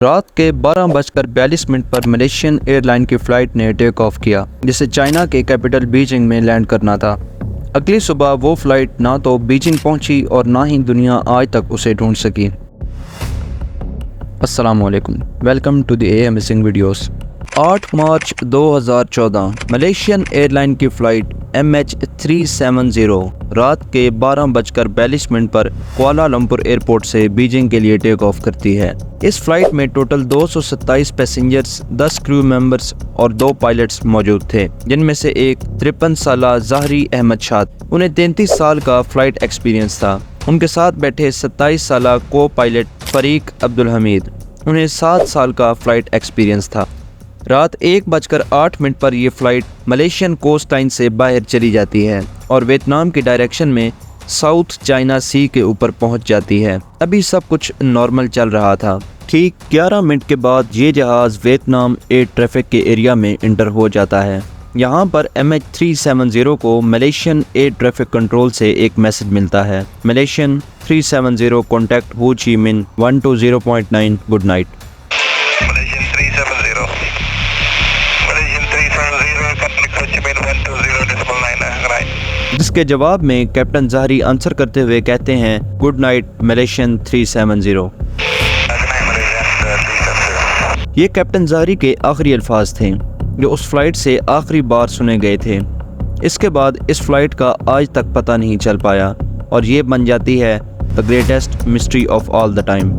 رات کے 12:42 پر Malaysian airline کی فلائٹ نے ٹیک آف کیا جسے چائنا کے کیپٹل بیجنگ میں لینڈ کرنا تھا۔ اگلی صبح وہ فلائٹ نہ تو بیجنگ پہنچی اور نہ ہی دنیا آج تک اسے ڈھونڈ سکی۔ السلام علیکم، welcome to the amazing videos. 8 March 2014 Malaysian airline کی فلائٹ MH370 رات کے 12:42 پر کوالالمپور ایئرپورٹ سے بیجنگ کے لیے ٹیک آف کرتی ہے۔ اس فلائٹ میں ٹوٹل 227 پیسنجرز، 10 کریو ممبرز اور 2 پائلٹس موجود تھے، جن میں سے ایک 53 سالہ ظاہری احمد شاہ، انہیں 33 سال کا فلائٹ ایکسپیرینس تھا۔ ان کے ساتھ بیٹھے 27 سالہ کو پائلٹ فریق عبدالحمید، انہیں 7 سال کا فلائٹ ایکسپیرینس تھا۔ رات 1:08 پر یہ فلائٹ ملیشین کوسٹ لائن سے باہر چلی جاتی ہے اور ویتنام کی ڈائریکشن میں ساؤتھ چائنا سی کے اوپر پہنچ جاتی ہے۔ ابھی سب کچھ نارمل چل رہا تھا۔ ٹھیک 11 منٹ کے بعد یہ جہاز ویتنام ایئر ٹریفک کے ایریا میں انٹر ہو جاتا ہے۔ یہاں پر MH370 کو ملیشین ایئر ٹریفک کنٹرول سے ایک میسج ملتا ہے: ملیشین 370 کانٹیکٹ ہو چی من 120.9 گڈ نائٹ۔ جس کے جواب میں کیپٹن ظاہری آنسر کرتے ہوئے کہتے ہیں: گڈ نائٹ ملیشین 370۔ یہ کیپٹن ظاہری کے آخری الفاظ تھے جو اس فلائٹ سے آخری بار سنے گئے تھے۔ اس کے بعد اس فلائٹ کا آج تک پتہ نہیں چل پایا اور یہ بن جاتی ہے the greatest mystery of all the time۔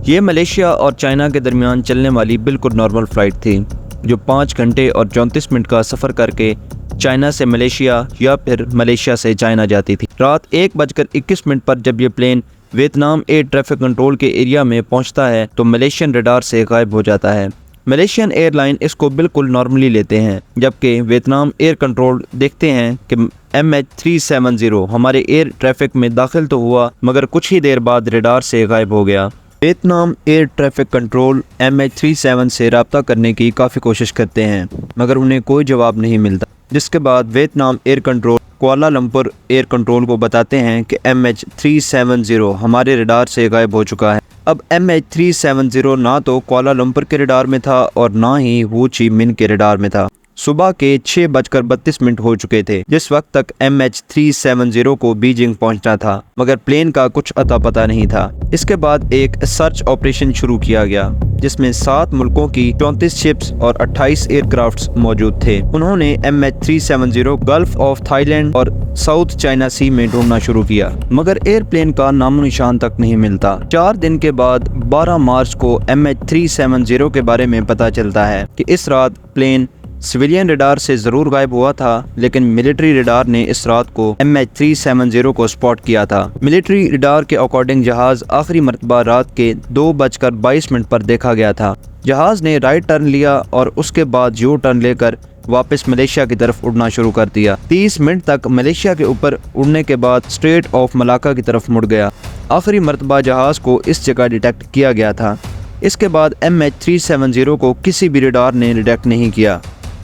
یہ ملیشیا اور چائنا کے درمیان چلنے والی بالکل نارمل فلائٹ تھی جو 5 گھنٹے اور 34 منٹ کا سفر کر کے چائنا سے ملیشیا یا پھر ملیشیا سے چائنا جاتی تھی۔ رات 1:21 پر جب یہ plane Vietnam air traffic control کے ایریا میں پہنچتا ہے تو ملیشین ریڈار سے غائب ہو جاتا ہے۔ ملیشین ایئر لائن اس کو بالکل نارملی لیتے ہیں، جبکہ ویتنام ایئر کنٹرول دیکھتے ہیں کہ MH370 ہمارے ایئر ٹریفک میں داخل تو ہوا مگر کچھ ہی دیر بعد ریڈار سے غائب ہو گیا۔ Vietnam air traffic control MH370 سے رابطہ کرنے کی کافی کوشش کرتے ہیں مگر انہیں کوئی جواب نہیں ملتا، جس کے بعد Vietnam error control Kuala Lumpur error control کو بتاتے ہیں کہ MH370 ہمارے ریڈار سے غائب ہو چکا ہے۔ اب MH370 نہ تو کوالالمپور کے ریڈار میں تھا اور نہ ہی ہو چی من کے ریڈار میں تھا۔ صبح کے 6:32 ہو چکے تھے جس وقت تک MH370 کو بیجنگ پہنچنا تھا مگر پلین کا کچھ اتا پتہ نہیں تھا۔ اس کے بعد ایک سرچ آپریشن شروع کیا گیا جس میں 7 ملکوں کی 34 شپس اور 28 ایئر کرافٹس موجود تھے۔ انہوں نے MH370 gulf of Thailand اور ساؤتھ چائنا سی میں ڈھونڈنا شروع کیا مگر ایئر پلین کا نام و نشان تک نہیں ملتا۔ 4 دن کے بعد 12 مارچ کو MH370 کے بارے میں پتہ چلتا ہے کہ اس رات پلین سویلین ریڈار سے ضرور غائب ہوا تھا لیکن ملٹری ریڈار نے اس رات کو MH370 کو سپاٹ کیا تھا۔ ملٹری ریڈار کے اکارڈنگ جہاز آخری مرتبہ رات کے 2:22 پر دیکھا گیا تھا۔ جہاز نے رائٹ ٹرن لیا اور اس کے بعد یو ٹرن لے کر واپس ملیشیا کی طرف اڑنا شروع کر دیا۔ 30 منٹ تک ملیشیا کے اوپر اڑنے کے بعد اسٹریٹ آف ملاکا کی طرف مڑ گیا۔ آخری مرتبہ جہاز کو اس جگہ ڈیٹیکٹ کیا گیا تھا۔ اس کے بعد MH370 کو کسی بھی ریڈار نے ڈیٹیکٹ نہیں کیا۔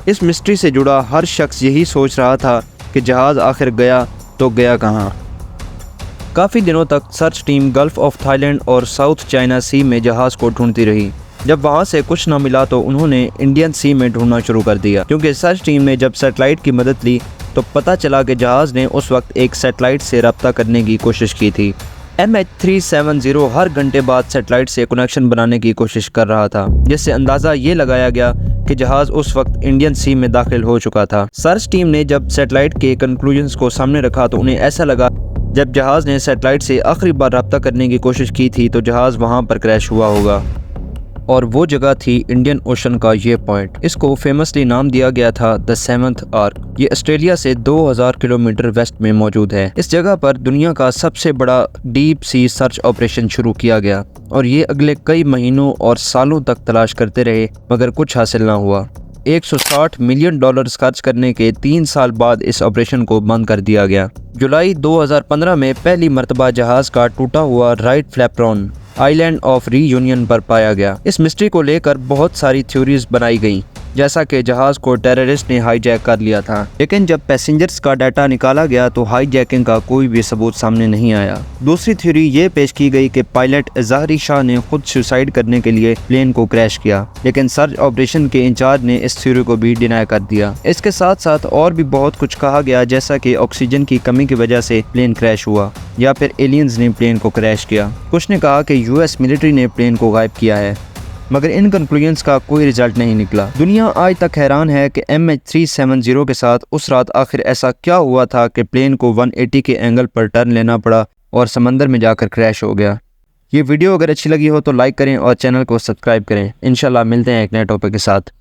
اس مسٹری سے جڑا ہر شخص یہی سوچ رہا تھا کہ جہاز آخر گیا تو گیا کہاں۔ کافی دنوں تک search team gulf of Thailand اور ساؤتھ چائنا سی میں جہاز کو ڈھونڈتی رہی۔ جب وہاں سے کچھ نہ ملا تو انہوں نے انڈین سی میں ڈھونڈنا شروع کر دیا، کیونکہ سرچ ٹیم نے جب سیٹلائٹ کی مدد لی تو پتہ چلا کہ جہاز نے اس وقت ایک سیٹلائٹ سے رابطہ کرنے کی کوشش کی تھی۔ MH370 ہر گھنٹے بعد سیٹلائٹ سے کنیکشن بنانے کی کوشش کر رہا تھا، جس سے اندازہ یہ لگایا گیا کہ جہاز اس وقت انڈین سی میں داخل ہو چکا تھا۔ سرچ ٹیم نے جب سیٹلائٹ کے کنکلوژنز کو سامنے رکھا تو انہیں ایسا لگا جب جہاز نے سیٹلائٹ سے آخری بار رابطہ کرنے کی کوشش کی تھی تو جہاز وہاں پر کریش ہوا ہوگا، اور وہ جگہ تھی انڈین اوشن کا یہ پوائنٹ۔ اس کو فیمسلی نام دیا گیا تھا دی 7th آرک۔ یہ آسٹریلیا سے 2000 کلومیٹر ویسٹ میں موجود ہے۔ اس جگہ پر دنیا کا سب سے بڑا ڈیپ سی سرچ آپریشن شروع کیا گیا اور یہ اگلے کئی مہینوں اور سالوں تک تلاش کرتے رہے مگر کچھ حاصل نہ ہوا۔ $160 ملین خرچ کرنے کے 3 سال بعد اس آپریشن کو بند کر دیا گیا۔ جولائی 2015 میں پہلی مرتبہ جہاز کا ٹوٹا ہوا right flaperon island of Reunion پر پایا گیا۔ اس مسٹری کو لے کر بہت ساری تھیوریز بنائی گئیں۔ جیسا کہ جہاز کو ٹیررسٹ نے ہائی جیک کر لیا تھا، لیکن جب پیسنجرز کا ڈیٹا نکالا گیا تو ہائی جیکنگ کا کوئی بھی ثبوت سامنے نہیں آیا۔ دوسری تھیوری یہ پیش کی گئی کہ پائلٹ ظاہری شاہ نے خود سوسائڈ کرنے کے لیے پلین کو کریش کیا، لیکن سرچ آپریشن کے انچارج نے اس تھیوری کو بھی ڈینائی کر دیا۔ اس کے ساتھ ساتھ اور بھی بہت کچھ کہا گیا، جیسا کہ آکسیجن کی کمی کی وجہ سے پلین کریش ہوا یا پھر ایلینز نے پلین کو کریش کیا۔ کچھ نے کہا کہ یو ایس ملٹری نے پلین کو غائب کیا ہے، مگر ان کنکلوژنز کا کوئی رزلٹ نہیں نکلا۔ دنیا آج تک حیران ہے کہ MH370 کے ساتھ اس رات آخر ایسا کیا ہوا تھا کہ پلین کو 180 کے اینگل پر ٹرن لینا پڑا اور سمندر میں جا کر کریش ہو گیا۔ یہ ویڈیو اگر اچھی لگی ہو تو لائک کریں اور چینل کو سبسکرائب کریں۔ انشاءاللہ ملتے ہیں ایک نئے ٹاپک کے ساتھ۔